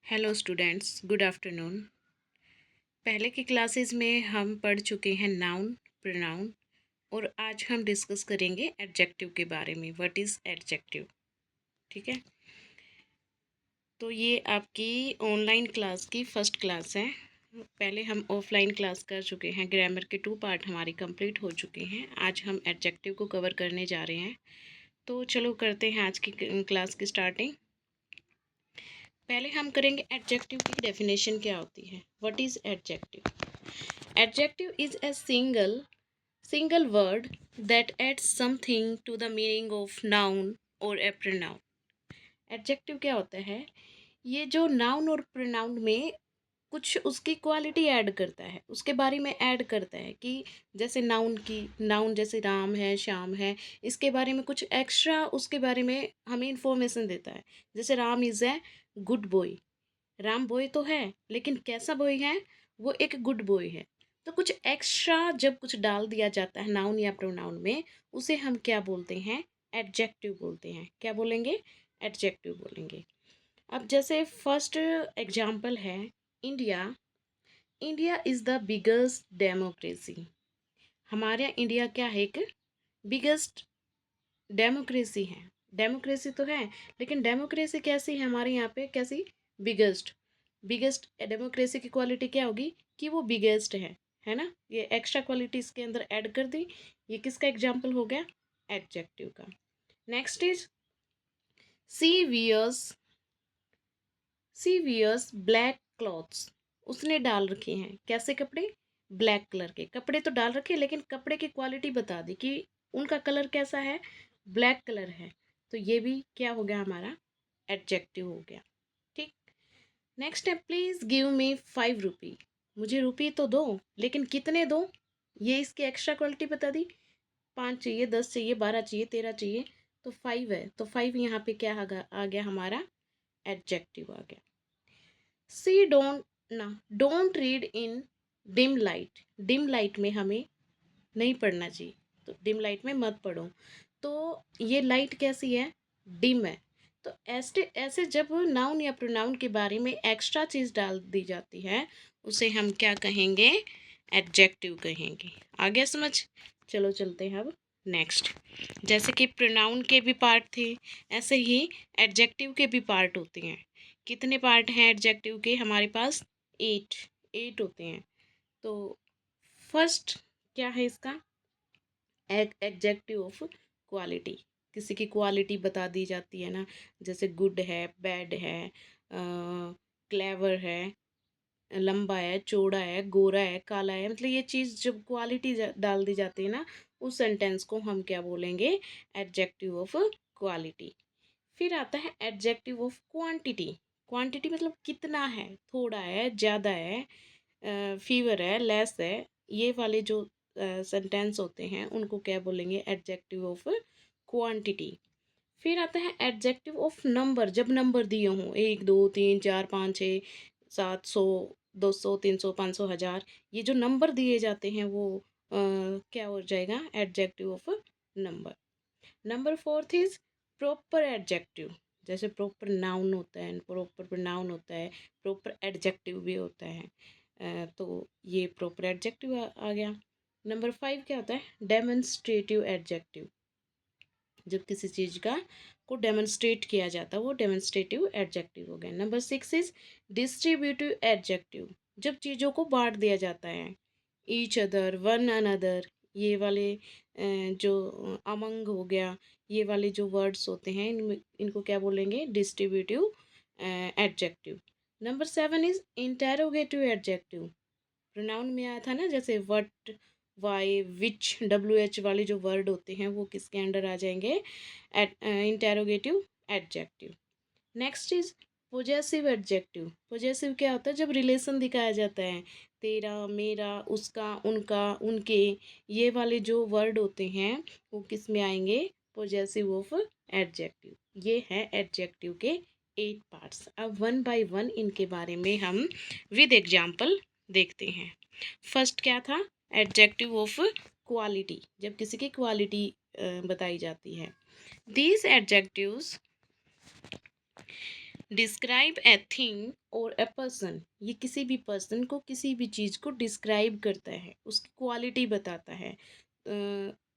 Hello students, good afternoon. पहले की classes में हम पढ़ चुके हैं नाउन, प्रोनाउन और आज हम डिस्कस करेंगे एडजेक्टिव के बारे में। What is adjective? ठीक है, तो ये आपकी ऑनलाइन क्लास की फर्स्ट क्लास है। पहले हम ऑफलाइन क्लास कर चुके हैं, ग्रामर के 2 पार्ट हमारे कंप्लीट हो चुके हैं। आज हम एडजेक्टिव को कवर करने जा रहे हैं। तो चलो करते हैं आज की क्लास की स्टार्टिंग। पहले हम करेंगे एडजेक्टिव की डेफिनेशन क्या होती है। What is adjective? Adjective is a single word that adds something to the meaning of noun or a pronoun. Adjective क्या होता है? ये जो noun और pronoun में कुछ उसकी क्वालिटी ऐड करता है, उसके बारे में ऐड करता है कि जैसे नाउन जैसे राम है, श्याम है, इसके बारे में कुछ एक्स्ट्रा उसके बारे में हमें इंफॉर्मेशन देता है। जैसे Ram is a good boy. Ram boy तो है, लेकिन कैसा बॉय है? वो एक गुड बॉय है। तो कुछ एक्स्ट्रा जब कुछ डाल दिया जाता है नाउन या प्रोनाउन में, उसे हम क्या बोलते हैं? एडजेक्टिव बोलते हैं। क्या बोलेंगे? एडजेक्टिव बोलेंगे। अब जैसे फर्स्ट एग्जाम्पल है India. India is the biggest democracy. हमारे यहाँ इंडिया क्या है? एक बिगेस्ट डेमोक्रेसी है। डेमोक्रेसी तो है, लेकिन डेमोक्रेसी कैसी है हमारे यहाँ पे? कैसी? बिगेस्ट। बिगेस्ट डेमोक्रेसी की क्वालिटी क्या होगी? कि वो बिगेस्ट है ना? ये एक्स्ट्रा क्वालिटी इसके अंदर ऐड कर दी। ये किसका एग्जाम्पल हो गया? एडजेक्टिव का। Next is she wears. She wears black clothes. उसने डाल रखे हैं कैसे कपड़े? ब्लैक कलर के कपड़े तो डाल रखे, लेकिन कपड़े की क्वालिटी बता दी कि उनका कलर कैसा है? ब्लैक कलर है। तो ये भी क्या हो गया हमारा? एडजेक्टिव हो गया। ठीक। नेक्स्ट है प्लीज़ गिव मी 5 रुपी। मुझे रुपी तो दो, लेकिन कितने दो? ये इसकी एक्स्ट्रा क्वालिटी बता दी। 5 चाहिए, 10 चाहिए, 12 चाहिए, 13 चाहिए, तो 5 है। तो 5 यहाँ पे क्या आ गया हमारा? एडजेक्टिव आ गया। सी डोंट ना don't read in dim light. Dim light में हमें नहीं पढ़ना चाहिए, तो डिम लाइट में मत पढ़ो। तो ये लाइट कैसी है? डिम है। तो ऐसे ऐसे जब नाउन या प्रोनाउन के बारे में एक्स्ट्रा चीज़ डाल दी जाती है, उसे हम क्या कहेंगे? एडजेक्टिव कहेंगे। आ गया समझ? चलो चलते हैं अब नेक्स्ट। जैसे कि प्रोनाउन के भी पार्ट थे, ऐसे ही एडजेक्टिव के भी पार्ट होते हैं। कितने पार्ट हैं एडजेक्टिव के हमारे पास? 8। 8 होते हैं। तो फर्स्ट क्या है इसका? Adjective of quality. किसी की क्वालिटी बता दी जाती है ना, जैसे गुड है, बैड है, क्लेवर है, लंबा है, चौड़ा है, गोरा है, काला है। मतलब ये चीज़ जब क्वालिटी डाल दी जाती है ना, उस सेंटेंस को हम क्या बोलेंगे? Adjective of quality. फिर आता है एडजेक्टिव ऑफ क्वांटिटी। क्वांटिटी मतलब कितना है, थोड़ा है, ज़्यादा है, फीवर है, लेस है। ये वाले जो सेंटेंस होते हैं उनको क्या बोलेंगे? Adjective of quantity. फिर आता है एडजेक्टिव ऑफ नंबर। जब नंबर दिए हों 1 2 3 4 5 6 700 200 300 500 1000, ये जो नंबर दिए जाते हैं वो क्या हो जाएगा? Adjective of number. Number 4 is proper adjective. जैसे प्रॉपर नाउन होता है, प्रॉपर प्रोनाउन होता है, प्रॉपर एडजेक्टिव भी होता है। तो ये प्रॉपर एडजेक्टिव आ गया। नंबर 5 क्या होता है? Demonstrative adjective. जब किसी चीज़ का को डेमोन्स्ट्रेट किया जाता है, वो डेमोन्स्ट्रेटिव एडजेक्टिव हो गया। Number 6 is distributive adjective. जब चीज़ों को बांट दिया जाता है, ईच अदर, वन अनदर, ये वाले जो अमंग हो गया, ये वाले जो वर्ड्स होते हैं इनको क्या बोलेंगे? Distributive adjective. Number 7 is interrogative adjective. Pronoun में आया था ना, जैसे व्हाट, वाई, विच, WH वाले जो वर्ड होते हैं वो किसके अंडर आ जाएंगे? Interrogative adjective. Next is possessive adjective. Possessive क्या होता है? जब रिलेशन दिखाया जाता है, तेरा, मेरा, उसका, उनका, उनके, ये वाले जो वर्ड होते हैं वो किस में आएंगे? Possessive of adjective. ये है एडजेक्टिव के 8 पार्ट्स। अब वन बाय वन इनके बारे में हम विद एग्जाम्पल देखते हैं। फर्स्ट क्या था? Adjective of quality. जब किसी की क्वालिटी बताई जाती है। These adjectives describe a thing और ए पर्सन, ये किसी भी पर्सन को, किसी भी चीज़ को डिस्क्राइब करता है, उसकी क्वालिटी बताता है।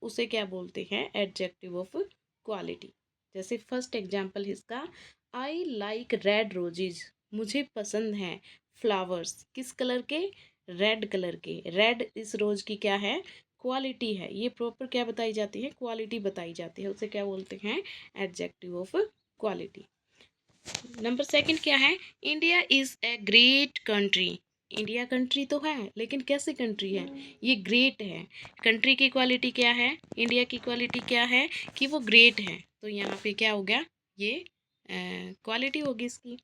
उसे क्या बोलते हैं? Adjective of quality. जैसे फर्स्ट एग्जांपल इसका, आई लाइक रेड रोजेज, मुझे पसंद हैं फ्लावर्स, किस कलर के? रेड कलर के। रेड इस रोज की क्या है? क्वालिटी है। ये प्रॉपर क्या बताई जाती है? क्वालिटी बताई जाती है, उसे क्या बोलते हैं? Adjective of quality. Number second क्या है? India is a great country. India country तो है, लेकिन कैसी कंट्री है? ये ग्रेट है। कंट्री की क्वालिटी क्या है? इंडिया की क्वालिटी क्या है? कि वो ग्रेट है। तो यहाँ पे क्या हो गया? ये क्वालिटी होगी इसकी।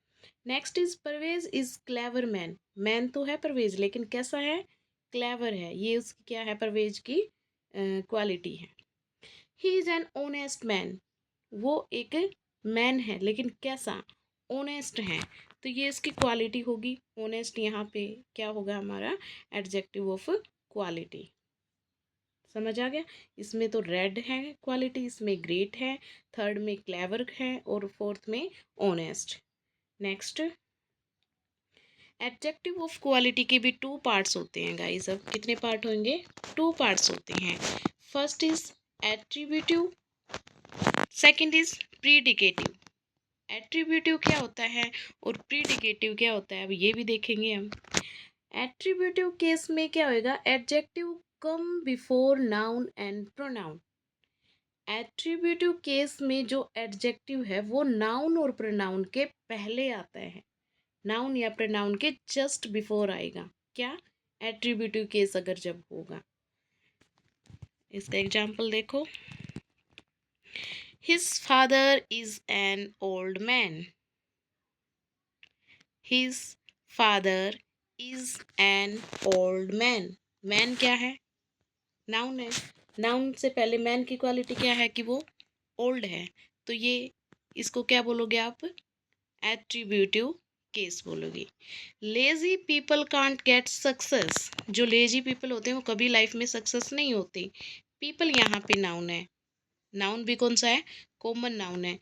Next is Parvez is clever man. Man तो है परवेज, लेकिन कैसा है? क्लेवर है। ये उसकी क्या है? परवेज की क्वालिटी है। He is an honest man. वो एक मैन है, लेकिन कैसा? ऑनेस्ट है। तो ये इसकी क्वालिटी होगी। ऑनेस्ट यहाँ पे क्या होगा हमारा? Adjective of quality. समझ आ गया? इसमें तो रेड है क्वालिटी, इसमें ग्रेट है, थर्ड में क्लेवर है और फोर्थ में honest. Next, adjective of quality के भी टू पार्ट्स होते हैं गाइस। अब कितने पार्ट होंगे? टू पार्ट्स होते हैं। First is attributive, second is predicative. Attributive क्या होता है और प्रीडिकेटिव क्या होता है, अब ये भी देखेंगे हम। एट्रीब्यूटिव केस में क्या होएगा? Adjective come before noun and pronoun. Attributive case में जो एडजेक्टिव है वो नाउन और प्रोनाउन के पहले आता है, नाउन या प्रोनाउन के जस्ट बिफोर आएगा। क्या? एट्रीब्यूटिव केस अगर जब होगा। इसका एग्जाम्पल देखो, his father is an old man. His father is an old man. Man क्या है? नाउन है। नाउन से पहले मैन की क्वालिटी क्या है? कि वो ओल्ड है। तो ये इसको क्या बोलोगे आप? एट्रीब्यूटिव केस बोलोगे। Lazy people can't get success. जो लेजी पीपल होते हैं वो कभी लाइफ में सक्सेस नहीं होते। पीपल यहाँ पे नाउन है। नाउन भी कौन सा है? कॉमन नाउन है।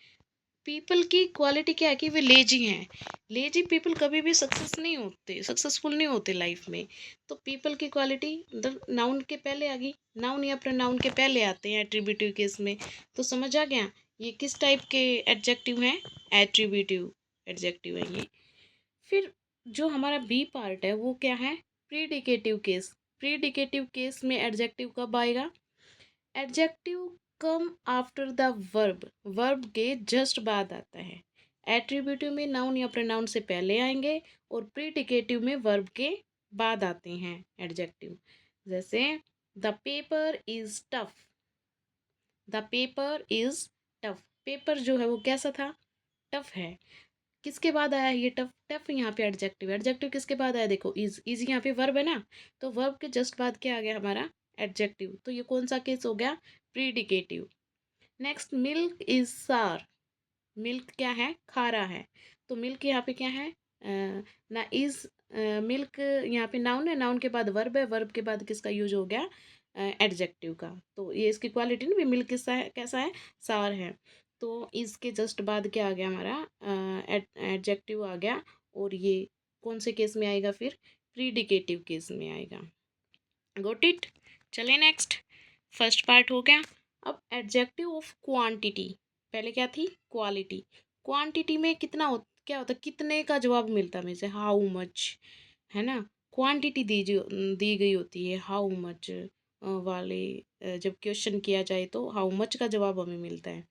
पीपल की क्वालिटी क्या है? कि वे लेजी हैं। लेजी पीपल कभी भी सक्सेसफुल नहीं होते लाइफ में। तो पीपल की क्वालिटी नाउन के पहले आ गई। नाउन या प्रोनाउन के पहले आते हैं एट्रीब्यूटिव केस में। तो समझ आ गया ये किस टाइप के एडजेक्टिव हैं? एट्रीब्यूटिव एडजेक्टिव है ये। फिर जो हमारा बी पार्ट है वो क्या है? प्रीडिकेटिव केस। प्रीडिकेटिव केस में एडजेक्टिव कब आएगा? Adjective come after the verb. Verb के जस्ट बाद आता है। एट्रीब्यूटिव में नाउन या प्रोनाउन से पहले आएंगे और प्रीडिकेटिव में वर्ब के बाद आते हैं एडजेक्टिव। जैसे the paper is tough. The paper is tough. Paper जो है वो कैसा था? टफ है। किसके बाद आया ये टफ? टफ यहाँ पे एडजेक्टिव। एडजेक्टिव किसके बाद आया? देखो इज यहाँ पे वर्ब है ना, तो वर्ब के जस्ट बाद क्या आ गया हमारा? एडजेक्टिव। तो ये कौन सा केस हो गया? प्रीडिकेटिव। नेक्स्ट, मिल्क इज सार। मिल्क क्या है? खारा है। तो मिल्क यहाँ पे क्या है? ना इज मिल्क यहाँ पे नाउन है, नाउन के बाद वर्ब है, वर्ब के बाद किसका यूज हो गया? एडजेक्टिव का। तो ये इसकी क्वालिटी ना भी, मिल्क किसका है? कैसा है? सार है। तो इसके जस्ट बाद क्या आ गया हमारा? एडजेक्टिव आ गया। और ये कौन से केस में आएगा फिर? प्रीडिकेटिव केस में आएगा। Got it? चले नेक्स्ट। फर्स्ट पार्ट हो गया। अब एडजेक्टिव ऑफ क्वांटिटी। पहले क्या थी? क्वालिटी। क्वांटिटी में कितना क्या होता है? कितने का जवाब मिलता है में से, हाउ मच, है ना। क्वांटिटी दी गई होती है हाउ मच वाले। जब क्वेश्चन किया जाए तो हाउ मच का जवाब हमें मिलता है।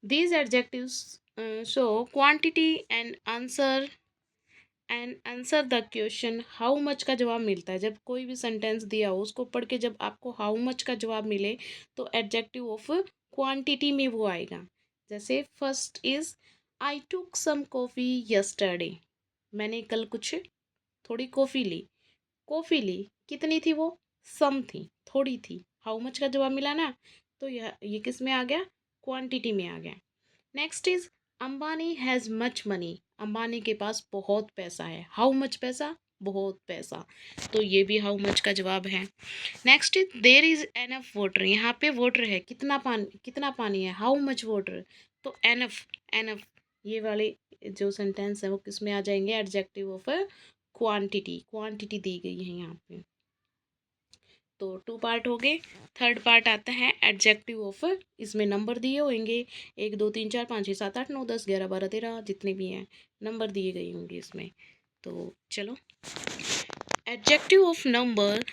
These adjectives show quantity and answer the question how much का जवाब मिलता है। जब कोई भी सेंटेंस दिया हो उसको पढ़ के जब आपको how much का जवाब मिले तो एडजेक्टिव ऑफ क्वांटिटी में वो आएगा। जैसे first is I took some coffee yesterday. मैंने कल कुछ थोड़ी कॉफ़ी ली। कॉफ़ी ली, कितनी थी वो? सम थी, थोड़ी थी। हाउ मच का जवाब मिला ना, तो ये किस में आ गया? क्वांटिटी में आ गया। Next is Ambani has much money. Ambani के पास बहुत पैसा है। हाउ मच पैसा? बहुत पैसा। तो ये भी हाउ मच का जवाब है। Next is there is enough water. यहाँ पे वाटर है, कितना पानी है? How much water? तो एनफ, एनफ ये वाले जो सेंटेंस है वो किस में आ जाएंगे, एडजेक्टिव ऑफ क्वांटिटी, क्वांटिटी दी गई है यहाँ पे। तो 2 पार्ट हो गए। थर्ड पार्ट आता है एडजेक्टिव ऑफ, इसमें नंबर दिए होंगे 1 2 3 4 5 6 7 8 9 10 11 12 13 जितने भी हैं नंबर दिए गए होंगे इसमें। तो चलो, adjective of number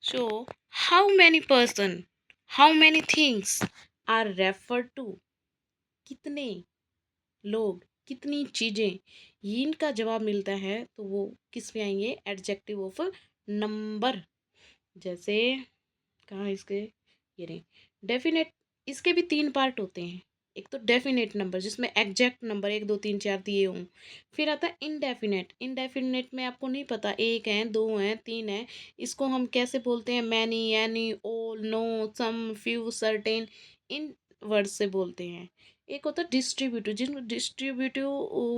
show how many person, how many things are refer to, कितने लोग, कितनी चीज़ें, इनका जवाब मिलता है तो वो किस में आएंगे, एडजेक्टिव ऑफ नंबर। जैसे कहाँ इसके, ये रहे डेफिनेट, इसके भी 3 पार्ट होते हैं। एक तो डेफिनेट नंबर जिसमें एग्जैक्ट नंबर 1 2 3 4 दिए हों, फिर आता है इनडेफिनेट, इनडेफिनेट में आपको नहीं पता 1 है 2 है 3 है, इसको हम कैसे बोलते हैं, मैनी, एनी, ऑल, नो, सम, फ्यू, सर्टेन, इन वर्ड से बोलते हैं। एक होता है डिस्ट्रीब्यूटिव, जिन डिस्ट्रीब्यूटिव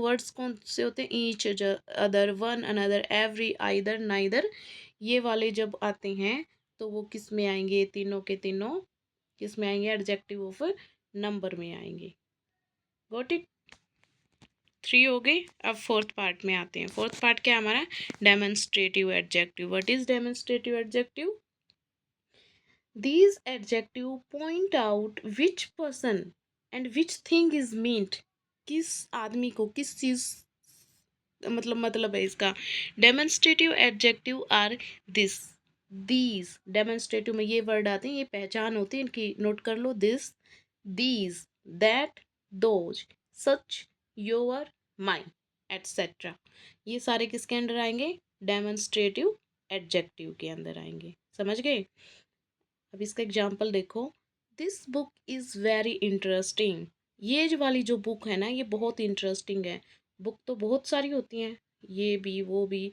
वर्ड्स कौन से होते हैं, each, other, one, another, every, either, neither, ये वाले जब आते हैं तो वो किस में आएंगे, तीनों के तीनों किस में आएंगे, एडजेक्टिव ऑफ नंबर में आएंगे। गॉट इट, 3 हो गए। अब फोर्थ पार्ट में आते हैं। फोर्थ पार्ट क्या हमारा, demonstrative adjective. What is demonstrative adjective, these adjective point out which person and which thing is meant, किस आदमी को किस चीज मतलब है इसका। Demonstrative adjective are this, these, demonstrative में ये वर्ड आते हैं, ये पहचान होती है इनकी, नोट कर लो, this, these, that, those, such, your, mine, etcetera, ये सारे किसके अंडर आएंगे, डेमोन्स्ट्रेटिव एडजेक्टिव के अंदर आएंगे। समझ गए। अब इसका एग्जाम्पल देखो, this book is very interesting, ये जो वाली जो बुक है ना ये बहुत इंटरेस्टिंग है। बुक तो बहुत सारी होती हैं, ये भी वो भी,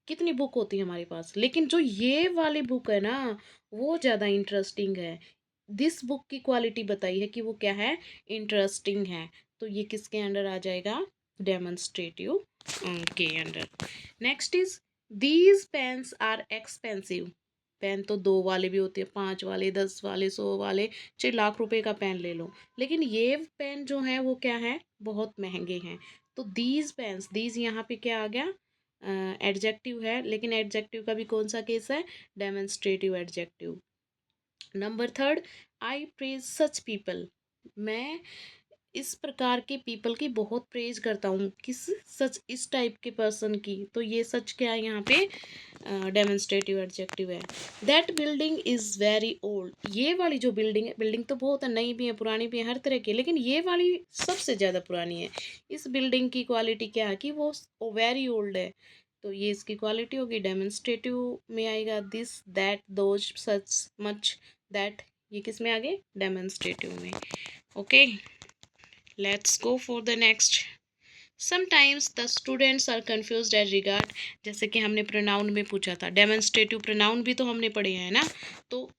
कितनी बुक होती है हमारे पास, लेकिन जो ये वाली बुक है ना वो ज़्यादा इंटरेस्टिंग है। दिस बुक की क्वालिटी बताई है कि वो क्या है, इंटरेस्टिंग है। तो ये किसके अंडर आ जाएगा, डेमोन्स्ट्रेटिव के under. Next is, these pens are expensive, pen तो 2 वाले भी होते हैं, 5 वाले, 10 वाले, 100 वाले, चाहे लाख रुपए का पेन ले लो, लेकिन ये पेन जो है वो क्या है, बहुत महंगे हैं। तो दीज पेन्स, दीज यहाँ पे क्या आ गया, एडजेक्टिव है, लेकिन एडजेक्टिव का भी कौन सा केस है, डेमोन्स्ट्रेटिव एडजेक्टिव। नंबर थर्ड, आई प्रेज सच पीपल, मैं इस प्रकार के पीपल की बहुत प्रेज करता हूँ, किस, सच, इस टाइप के पर्सन की, तो ये सच क्या है यहाँ पे, डेमोन्स्ट्रेटिव एडजेक्टिव है। That building is very old, ये वाली जो बिल्डिंग है, बिल्डिंग तो बहुत है, नई भी है पुरानी भी है हर तरह की, लेकिन ये वाली सबसे ज़्यादा पुरानी है। इस बिल्डिंग की क्वालिटी क्या है कि वो वेरी ओल्ड है, तो ये इसकी क्वालिटी होगी, डेमोन्स्ट्रेटिव में आएगा। This, that, those, such, much, that, ये किस में आ गए, डेमोन्स्ट्रेटिव में। Okay, let's go for the next. Sometimes the students are confused as regard, जैसे कि हमने प्रोनाउन में पूछा था, डेमोन्स्ट्रेटिव प्रोनाउन भी तो हमने पढ़े हैं ना, तो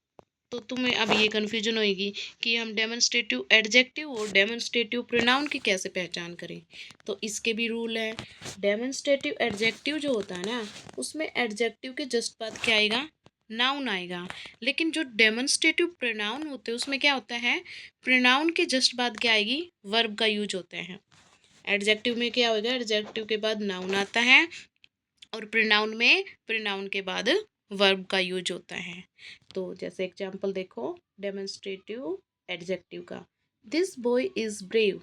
तुम्हें अब ये कन्फ्यूजन होएगी कि हम डेमोन्स्ट्रेटिव एडजेक्टिव और डेमोन्स्ट्रेटिव प्रोनाउन की कैसे पहचान करें। तो इसके भी रूल है। डेमोन्स्ट्रेटिव एडजेक्टिव जो होता है ना उसमें एडजेक्टिव के जस्ट बाद क्या आएगा, नाउन आएगा, लेकिन जो डेमोन्स्ट्रेटिव प्रोनाउन होते हैं उसमें क्या होता है, प्रोनाउन के जस्ट बाद क्या आएगी, वर्ब का यूज होता है। एडजेक्टिव में क्या होगा, एडजेक्टिव के बाद नाउन आता है, और प्रोनाउन में प्रोनाउन के बाद वर्ब का यूज होता है। तो जैसे एग्जांपल देखो डेमोन्स्ट्रेटिव एडजेक्टिव का, this boy is brave,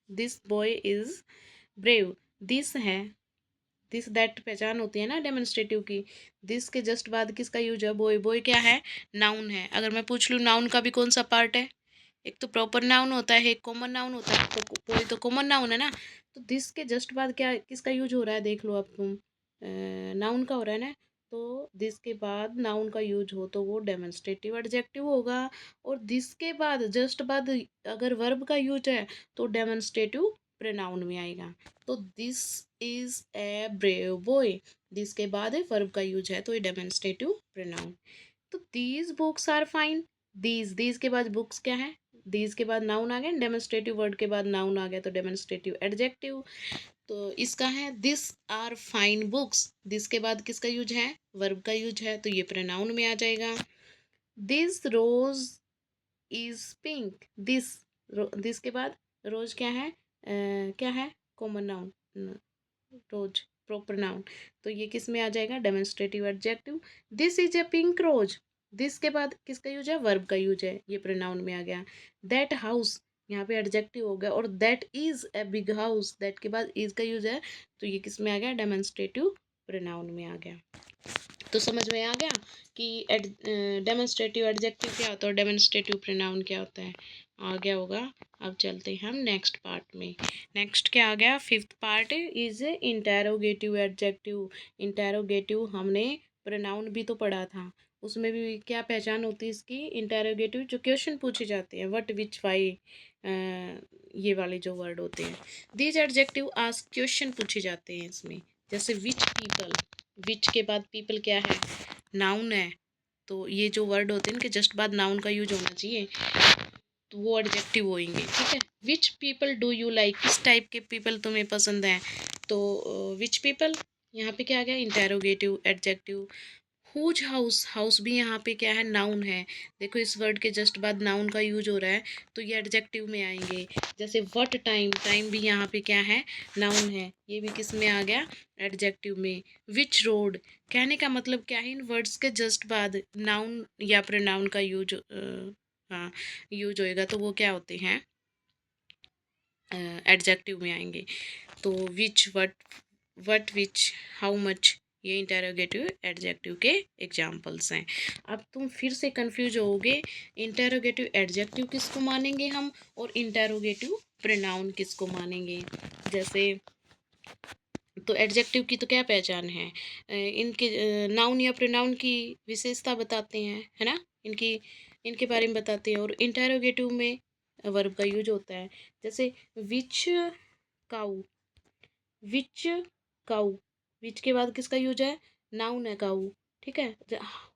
this boy is brave, this है, दिस दैट पहचान होती है ना डेमोन्स्ट्रेटिव की। दिस के जस्ट बाद किसका यूज है, बॉय, बॉय क्या है, नाउन है। अगर मैं पूछ लूँ नाउन का भी कौन सा पार्ट है, एक तो प्रॉपर नाउन होता है, एक कॉमन नाउन होता है, तो कोई तो कॉमन नाउन है ना, तो दिस के जस्ट बाद क्या किसका यूज हो रहा है, देख लो अब तुम, नाउन का हो रहा है ना, तो दिस के बाद नाउन का यूज हो तो वो डेमोन्स्ट्रेटिव एडजेक्टिव होगा, और दिस के बाद जस्ट बाद अगर वर्ब का यूज है तो डेमोन्स्ट्रेटिव प्रोनाउन में आएगा। तो this is a brave boy, this के बाद वर्ब का यूज है तो ये डेमोन्स्ट्रेटिव प्रोनाउन। तो these books are fine, these के बाद बुक्स क्या है, दीज के बाद नाउन आ गया, डेमोन्स्ट्रेटिव वर्ड के बाद नाउन आ गया तो डेमोन्स्ट्रेटिव एडजेक्टिव। तो इसका है this are fine books, this के बाद किसका यूज है, वर्ब का यूज है, तो ये प्रोनाउन में आ जाएगा। This rose is pink, this this के बाद रोज क्या है, क्या है, common noun, rose proper noun. तो ये किस में आ जाएगा, demonstrative adjective. This is a pink rose, this के बाद किसका यूज है, वर्ब का यूज है, ये प्रोनाउन में आ गया। दैट हाउस, यहाँ पे एडजेक्टिव हो गया। और that is a big house, that के बाद इज का यूज है, तो ये किस में आ गया, डेमोन्स्ट्रेटिव प्रोनाउन में आ गया। तो समझ में आ गया कि डेमोन्स्ट्रेटिव एडजेक्टिव क्या होता है और डेमोन्स्ट्रेटिव प्रोनाउन क्या होता है, आ गया होगा। अब चलते हैं हम नेक्स्ट पार्ट में। नेक्स्ट क्या आ गया, fifth part is interrogative adjective. Interrogative हमने प्रोनाउन भी तो पढ़ा था, उसमें भी क्या पहचान होती है इसकी, इंटेरोगेटिव जो क्वेश्चन पूछे जाते हैं, व्हाट विच वाई, ये वाले जो वर्ड होते हैं। दीज एडजेक्टिव आस्क क्वेश्चन पूछे जाते हैं इसमें, जैसे विच पीपल, विच के बाद पीपल क्या है, नाउन है, तो ये जो वर्ड होते हैं इनके जस्ट बाद नाउन का यूज होना चाहिए, तो वो एडजेक्टिव होंगे, ठीक है। Which people do you like, किस टाइप के पीपल तुम्हें पसंद है, तो विच पीपल यहाँ पे क्या आ गया, interrogative adjective. Whose house, house भी यहाँ पे क्या है, नाउन है। देखो इस वर्ड के जस्ट बाद नाउन का यूज हो रहा है, तो ये एडजेक्टिव में आएंगे। जैसे व्हाट टाइम, टाइम भी यहाँ पे क्या है, नाउन है, ये भी किस में आ गया, एडजेक्टिव में। विच रोड, कहने का मतलब क्या है, इन वर्ड्स के जस्ट बाद नाउन या प्रोनाउन का यूज, हाँ यूज होएगा, तो वो क्या होते हैं, एडजेक्टिव में आएंगे। तो विच, वट विच, हाउ मच, ये इंटेरोगेटिव एडजेक्टिव के एग्जाम्पल्स हैं। अब तुम फिर से कंफ्यूज होगे, इंटेरोगेटिव एडजेक्टिव किसको मानेंगे हम और इंटेरोगेटिव प्रोनाउन किसको मानेंगे। जैसे तो एडजेक्टिव की तो क्या पहचान है, इनके नाउन या प्रोनाउन की विशेषता बताते हैं, है ना, इनकी इनके बारे में बताते हैं। और इंटेरोगेटिव में वर्ब का यूज होता है, जैसे विच काऊ, विच काऊ, विच के बाद किसका यूज है, नाउन है काऊ, ठीक है।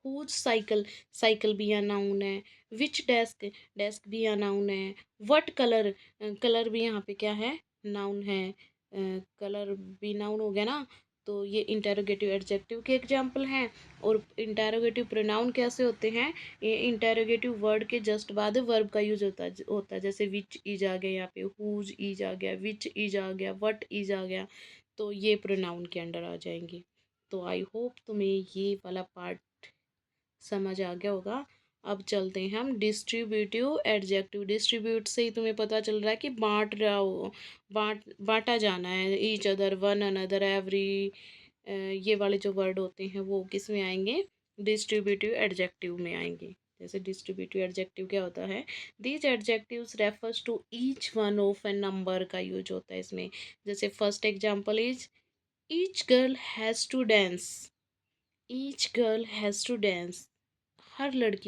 हुज साइकिल, साइकिल भी यहाँ नाउन है। विच डेस्क, डेस्क भी यहाँ नाउन है। व्हाट कलर, कलर भी यहाँ पे क्या है, नाउन है, कलर भी नाउन हो गया ना। तो ये इंटेरोगेटिव एडजेक्टिव के एग्जाम्पल हैं। और इंटेरोगेटिव प्रोनाउन कैसे होते हैं, ये इंटेरोगेटिव वर्ड के जस्ट बाद वर्ब का यूज होता है जैसे विच इज आ गया, यहाँ पे हुज इज आ गया, विच इज आ गया, व्हाट इज आ गया, तो ये प्रोनाउन के अंडर आ जाएंगे। तो आई होप तुम्हें ये वाला पार्ट समझ आ गया होगा। अब चलते हैं हम डिस्ट्रीब्यूटिव एडजेक्टिव। डिस्ट्रीब्यूट से ही तुम्हें पता चल रहा है कि बांट रहा हो, बांटा जाना है, each other, one another, every, ये वाले जो वर्ड होते हैं वो किस में आएंगे, डिस्ट्रीब्यूटिव एडजेक्टिव में आएंगे। जैसे डिस्ट्रीब्यूटिव एडजेक्टिव क्या होता है, these adjectives refers to each one of a number का यूज होता है इसमें। जैसे first example is each girl has to dance, each girl has to dance, हर लड़की